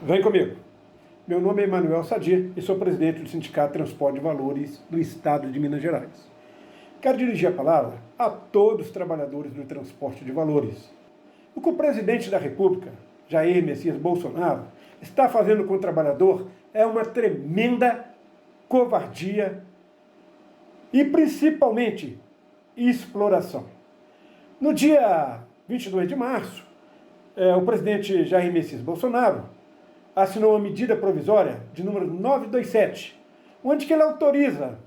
Vem comigo. Meu nome é Emanuel Sadir e sou presidente do Sindicato Transporte de Valores do Estado de Minas Gerais. Quero dirigir a palavra a todos os trabalhadores do transporte de valores. O que o presidente da República, Jair Messias Bolsonaro, está fazendo com o trabalhador é uma tremenda covardia e, principalmente, exploração. No dia 22 de março, o presidente Jair Messias Bolsonaro assinou uma medida provisória de número 927, onde que ele autoriza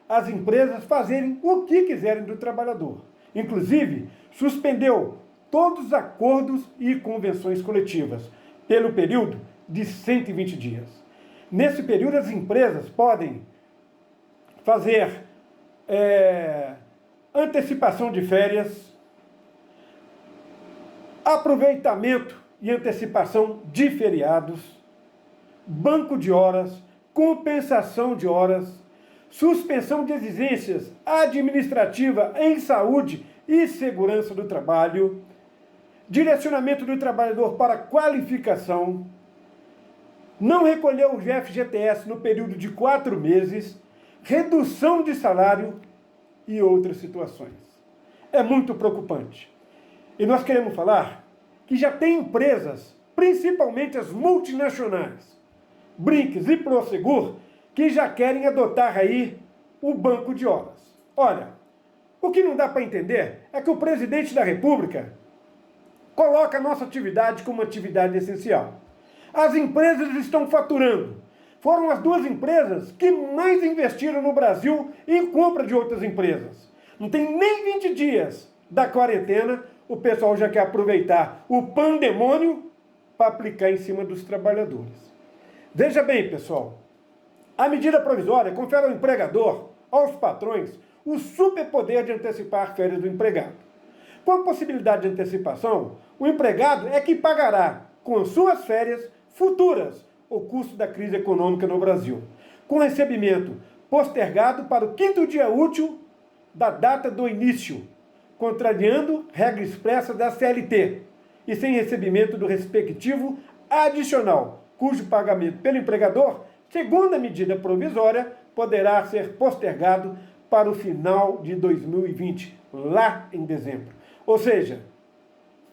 as empresas fazerem o que quiserem do trabalhador. Inclusive, suspendeu todos os acordos e convenções coletivas pelo período de 120 dias. Nesse período, as empresas podem fazer antecipação de férias, aproveitamento e antecipação de feriados, banco de horas, compensação de horas, suspensão de exigências administrativas em saúde e segurança do trabalho, direcionamento do trabalhador para qualificação, não recolher o FGTS no período de 4 meses, redução de salário e outras situações. É muito preocupante. E nós queremos falar que já tem empresas, principalmente as multinacionais, Brink's e Prosegur, que já querem adotar aí o banco de horas. Olha, o que não dá para entender é que o presidente da República coloca a nossa atividade como atividade essencial. As empresas estão faturando. Foram as 2 empresas que mais investiram no Brasil em compra de outras empresas. Não tem nem 20 dias da quarentena, o pessoal já quer aproveitar o pandemônio para aplicar em cima dos trabalhadores. Veja bem, pessoal, a medida provisória confere ao empregador, aos patrões, o superpoder de antecipar férias do empregado. Com a possibilidade de antecipação, o empregado é que pagará, com suas férias futuras, o custo da crise econômica no Brasil, com recebimento postergado para o 5º dia útil da data do início, contrariando regra expressa da CLT, e sem recebimento do respectivo adicional, cujo pagamento pelo empregador, segundo a medida provisória, poderá ser postergado para o final de 2020, lá em dezembro. Ou seja,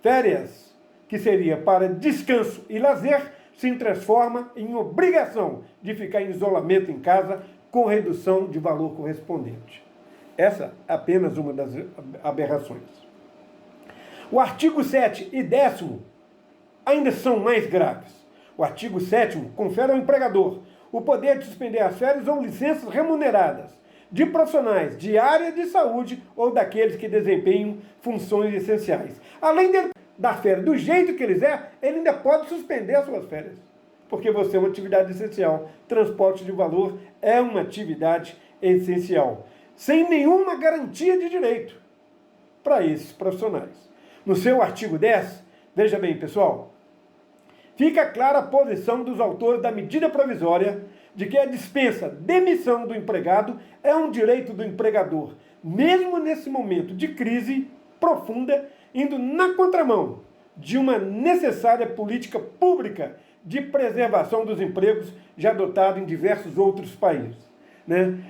férias, que seria para descanso e lazer, se transforma em obrigação de ficar em isolamento em casa com redução de valor correspondente. Essa é apenas uma das aberrações. O artigo 7 e 10º ainda são mais graves. O artigo 7º confere ao empregador o poder de suspender as férias ou licenças remuneradas de profissionais de área de saúde ou daqueles que desempenham funções essenciais. Além de dar férias do jeito que ele quiser, ele ainda pode suspender as suas férias, porque você é uma atividade essencial. Transporte de valor é uma atividade essencial, sem nenhuma garantia de direito para esses profissionais. No seu artigo 10, veja bem, pessoal, fica clara a posição dos autores da medida provisória de que a dispensa, demissão do empregado é um direito do empregador, mesmo nesse momento de crise profunda, indo na contramão de uma necessária política pública de preservação dos empregos já adotada em diversos outros países.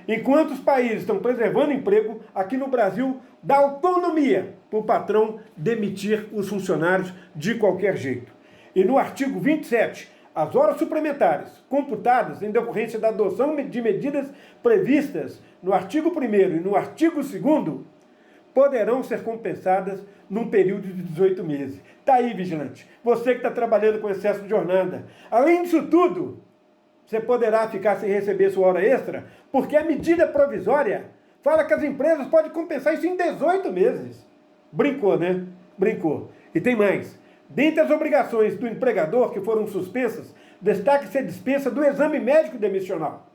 Enquanto os países estão preservando emprego, aqui no Brasil dá autonomia para o patrão demitir os funcionários de qualquer jeito. E no artigo 27, as horas suplementares computadas em decorrência da adoção de medidas previstas no artigo 1º e no artigo 2º poderão ser compensadas num período de 18 meses. Está aí, vigilante. Você que está trabalhando com excesso de jornada. Além disso tudo, você poderá ficar sem receber sua hora extra, porque a medida provisória fala que as empresas podem compensar isso em 18 meses. Brincou, né? Brincou. E tem mais. Dentre as obrigações do empregador que foram suspensas, destaque-se a dispensa do exame médico demissional.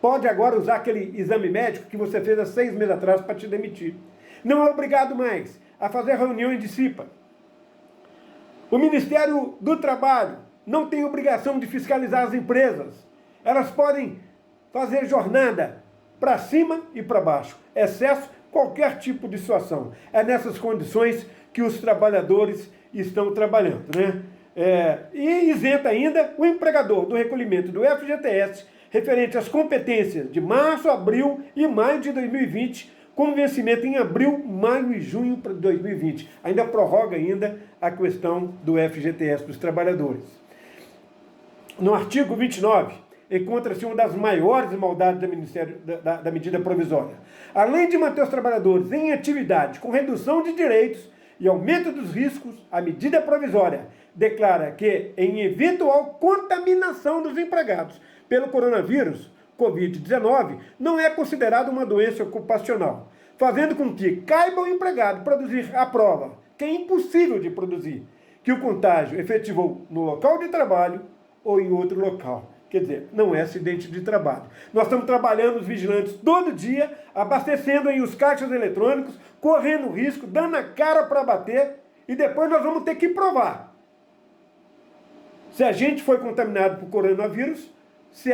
Pode agora usar aquele exame médico que você fez há 6 meses atrás para te demitir. Não é obrigado mais a fazer reuniões de CIPA. O Ministério do Trabalho não tem obrigação de fiscalizar as empresas. Elas podem fazer jornada para cima e para baixo, excesso qualquer tipo de situação. É nessas condições que os trabalhadores estão trabalhando, né? E isenta ainda o empregador do recolhimento do FGTS referente às competências de março, abril e maio de 2020, com vencimento em abril, maio e junho de 2020. Ainda prorroga ainda a questão do FGTS dos trabalhadores. No artigo 29, encontra-se uma das maiores maldades da medida provisória. Além de manter os trabalhadores em atividade com redução de direitos e aumento dos riscos, a medida provisória declara que, em eventual contaminação dos empregados pelo coronavírus, Covid-19, não é considerada uma doença ocupacional, fazendo com que caiba ao empregado produzir a prova, que é impossível de produzir, que o contágio efetivou no local de trabalho ou em outro local. Quer dizer, não é acidente de trabalho. Nós estamos trabalhando, os vigilantes, todo dia, abastecendo aí os caixas eletrônicos, correndo risco, dando a cara para bater, e depois nós vamos ter que provar se a gente foi contaminado por coronavírus, se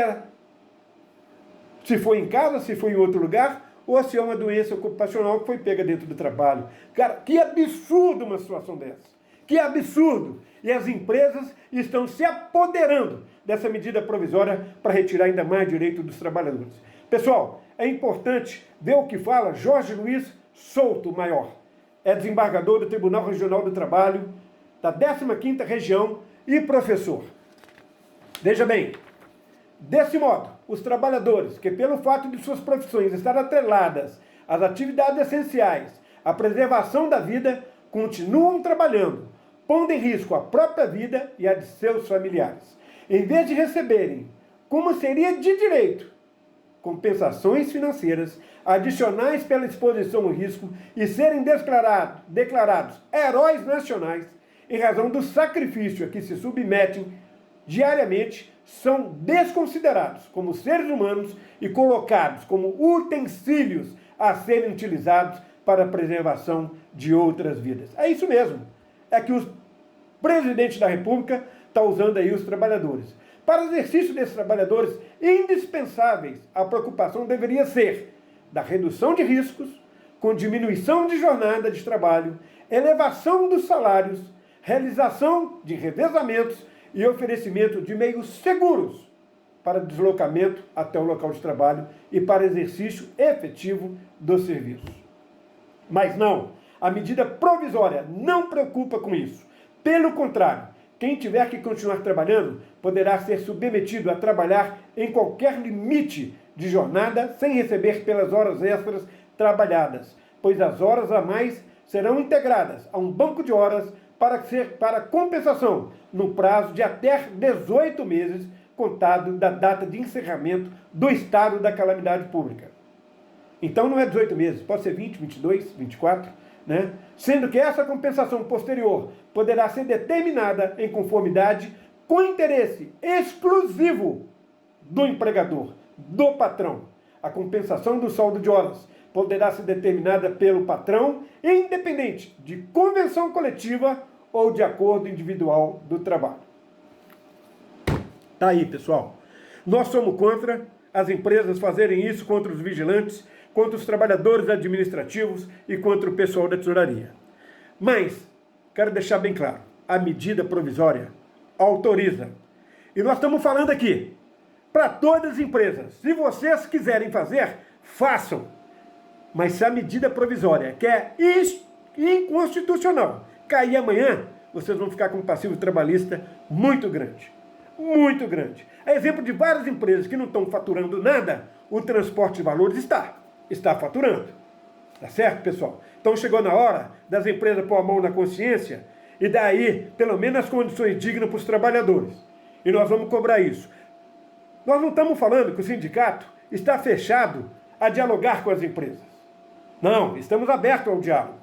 foi em casa, se foi em outro lugar, ou se é uma doença ocupacional que foi pega dentro do trabalho. Cara, que absurdo uma situação dessa. Que absurdo! E as empresas estão se apoderando dessa medida provisória para retirar ainda mais direito dos trabalhadores. Pessoal, é importante ver o que fala Jorge Luiz Souto Maior. É desembargador do Tribunal Regional do Trabalho, da 15ª Região e professor. Veja bem, desse modo, os trabalhadores que, pelo fato de suas profissões estarem atreladas às atividades essenciais, à preservação da vida, continuam trabalhando, pondo em risco a própria vida e a de seus familiares, em vez de receberem, como seria de direito, compensações financeiras adicionais pela exposição ao risco e serem declarados heróis nacionais em razão do sacrifício a que se submetem diariamente, são desconsiderados como seres humanos e colocados como utensílios a serem utilizados para a preservação de outras vidas. É isso mesmo. É que o presidente da República está usando aí os trabalhadores. Para o exercício desses trabalhadores, indispensáveis, a preocupação deveria ser da redução de riscos, com diminuição de jornada de trabalho, elevação dos salários, realização de revezamentos e oferecimento de meios seguros para deslocamento até o local de trabalho e para exercício efetivo dos serviços. Mas não, a medida provisória não preocupa com isso. Pelo contrário, quem tiver que continuar trabalhando poderá ser submetido a trabalhar em qualquer limite de jornada sem receber pelas horas extras trabalhadas, pois as horas a mais serão integradas a um banco de horas para compensação no prazo de até 18 meses, contado da data de encerramento do estado da calamidade pública. Então não é 18 meses, pode ser 20, 22, 24, né? Sendo que essa compensação posterior poderá ser determinada em conformidade com interesse exclusivo do empregador, do patrão. A compensação do saldo de horas poderá ser determinada pelo patrão, independente de convenção coletiva ou de acordo individual do trabalho. Tá aí, pessoal. Nós somos contra as empresas fazerem isso contra os vigilantes, contra os trabalhadores administrativos e contra o pessoal da tesouraria. Mas, quero deixar bem claro, a medida provisória autoriza. E nós estamos falando aqui para todas as empresas. Se vocês quiserem fazer, façam. Mas se a medida provisória, que é inconstitucional, cair amanhã, vocês vão ficar com um passivo trabalhista muito grande. Muito grande. É exemplo de várias empresas que não estão faturando nada, o transporte de valores está faturando. Tá certo, pessoal? Então chegou na hora das empresas pôr a mão na consciência e daí, pelo menos, as condições dignas para os trabalhadores. E nós vamos cobrar isso. Nós não estamos falando que o sindicato está fechado a dialogar com as empresas. Não, estamos abertos ao diálogo.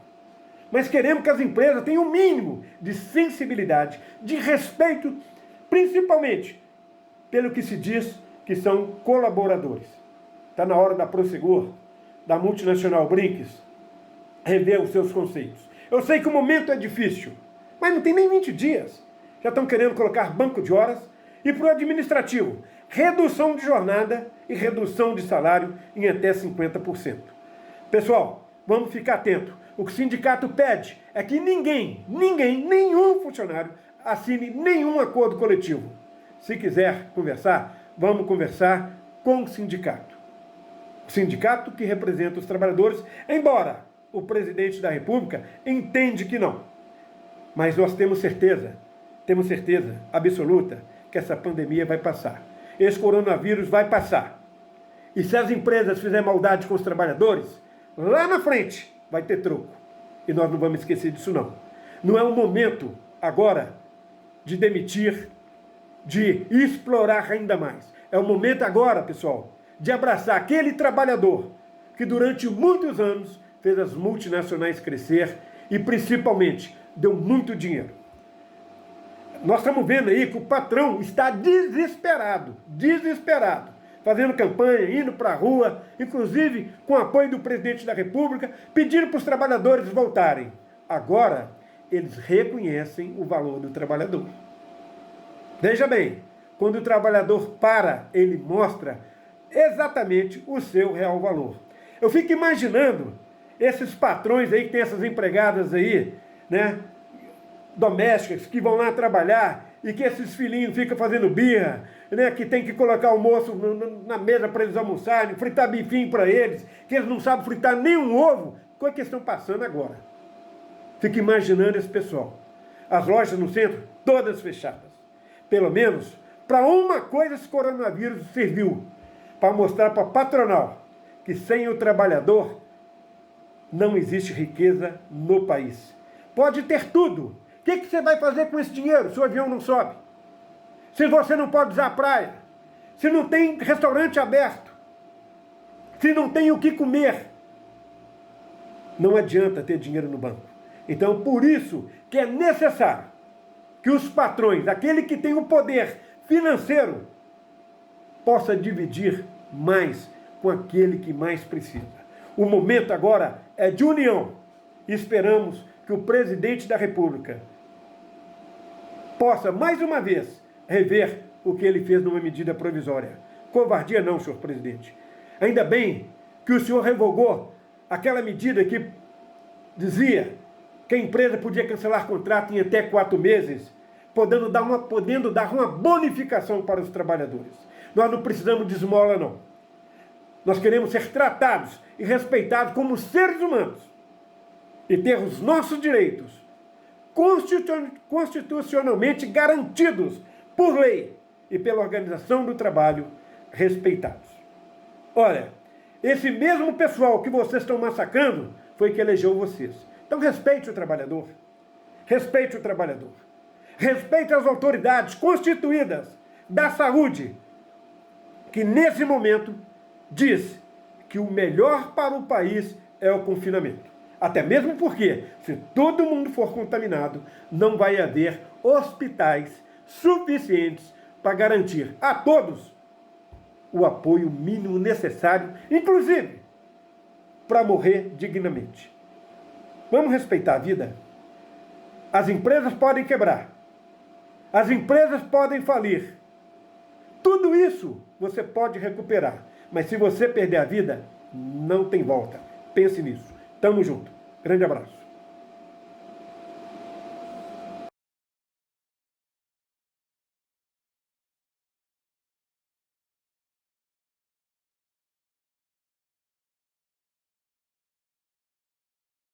Mas queremos que as empresas tenham o mínimo de sensibilidade, de respeito, principalmente pelo que se diz que são colaboradores. Está na hora da Prosegur, da multinacional Brinks, rever os seus conceitos. Eu sei que o momento é difícil, mas não tem nem 20 dias. Já estão querendo colocar banco de horas e para o administrativo, redução de jornada e redução de salário em até 50%. Pessoal, vamos ficar atento. O que o sindicato pede é que nenhum funcionário assine nenhum acordo coletivo. Se quiser conversar, vamos conversar com o sindicato. O sindicato que representa os trabalhadores, embora o presidente da República entende que não. Mas nós temos certeza absoluta que essa pandemia vai passar. Esse coronavírus vai passar. E se as empresas fizerem maldade com os trabalhadores, lá na frente vai ter troco. E nós não vamos esquecer disso não. Não é o momento agora de demitir, de explorar ainda mais. É o momento agora, pessoal, de abraçar aquele trabalhador que durante muitos anos fez as multinacionais crescer e principalmente deu muito dinheiro. Nós estamos vendo aí que o patrão está desesperado, fazendo campanha, indo para a rua, inclusive com o apoio do presidente da República, pedindo para os trabalhadores voltarem. Agora, eles reconhecem o valor do trabalhador. Veja bem, quando o trabalhador para, ele mostra exatamente o seu real valor. Eu fico imaginando esses patrões aí que tem essas empregadas aí, né, domésticas, que vão lá trabalhar e que esses filhinhos ficam fazendo birra, né, que tem que colocar almoço na mesa para eles almoçarem, fritar bifinho para eles, que eles não sabem fritar nenhum ovo, coisa que eles estão passando agora. Fico imaginando esse pessoal. As lojas no centro, todas fechadas. Pelo menos, para uma coisa esse coronavírus serviu, para mostrar para a patronal que sem o trabalhador não existe riqueza no país. Pode ter tudo. O que você vai fazer com esse dinheiro se o avião não sobe? Se você não pode usar a praia? Se não tem restaurante aberto? Se não tem o que comer? Não adianta ter dinheiro no banco. Então, por isso que é necessário que os patrões, aquele que tem o poder financeiro, possa dividir mais com aquele que mais precisa. O momento agora é de união. Esperamos que o presidente da República possa, mais uma vez, rever o que ele fez numa medida provisória. Covardia não, senhor presidente. Ainda bem que o senhor revogou aquela medida que dizia que a empresa podia cancelar contrato em até 4 meses, podendo dar uma bonificação para os trabalhadores. Nós não precisamos de esmola, não. Nós queremos ser tratados e respeitados como seres humanos e ter os nossos direitos constitucionalmente garantidos por lei e pela Organização do Trabalho respeitados. Olha, esse mesmo pessoal que vocês estão massacrando foi que elegeu vocês. Então respeite o trabalhador. Respeite o trabalhador. Respeite as autoridades constituídas da saúde, que nesse momento diz que o melhor para o país é o confinamento. Até mesmo porque, se todo mundo for contaminado, não vai haver hospitais suficientes para garantir a todos o apoio mínimo necessário, inclusive para morrer dignamente. Vamos respeitar a vida? As empresas podem quebrar. As empresas podem falir. Tudo isso você pode recuperar. Mas se você perder a vida, não tem volta. Pense nisso. Tamo junto. Grande abraço.